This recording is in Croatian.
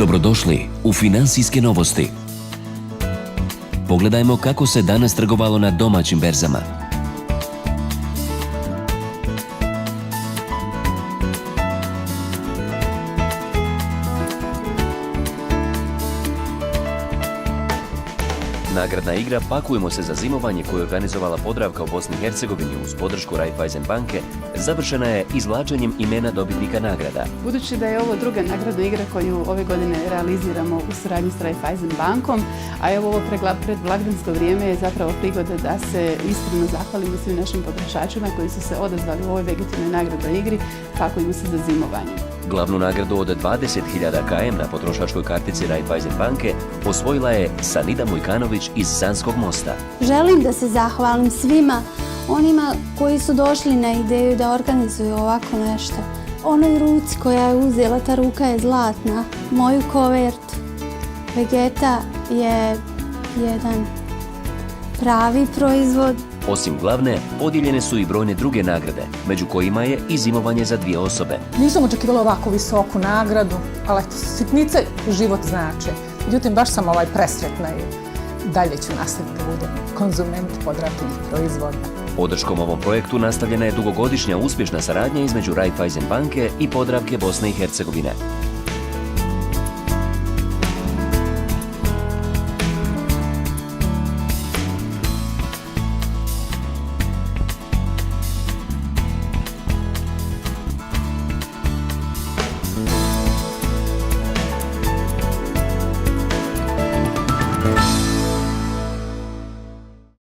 Dobrodošli u Finansijske novosti. Pogledajmo kako se danas trgovalo na domaćim berzama. Nagradna igra Pakujemo se za zimovanje koju je organizovala Podravka u Bosni i Hercegovini uz podršku Raiffeisen banke završena je izvlačenjem imena dobitnika nagrada. Budući da je ovo druga nagradna igra koju ove godine realiziramo u suradnji s Raiffeisen bankom, a evo ovo predblagdansko vrijeme je zapravo prigoda da se iskreno zahvalimo svim našim potrošačima koji su se odazvali u ovoj legitimnoj nagradnoj igri Pakujemo se za zimovanje. Glavnu nagradu od 20.000 km na potrošačkoj kartici Raiffeisen banke osvojila je Sanida Mujkanović iz Sanskog mosta. Želim da se zahvalim svima onima koji su došli na ideju da organizuju ovako nešto. Onoj ruci koja je uzela, ta ruka je zlatna, moju kovertu. Vegeta je jedan pravi proizvod. Osim glavne, podijeljene su i brojne druge nagrade, među kojima je i zimovanje za 2 osobe. Nisam očekivala ovako visoku nagradu, ali eto, sitnice život znače. Međutim, baš sam presretna i dalje ću nastaviti da budem konzument Podravkinih proizvoda. Podrškom ovom projektu nastavljena je dugogodišnja uspješna saradnja između Raiffeisen banke i Podravke Bosne i Hercegovine.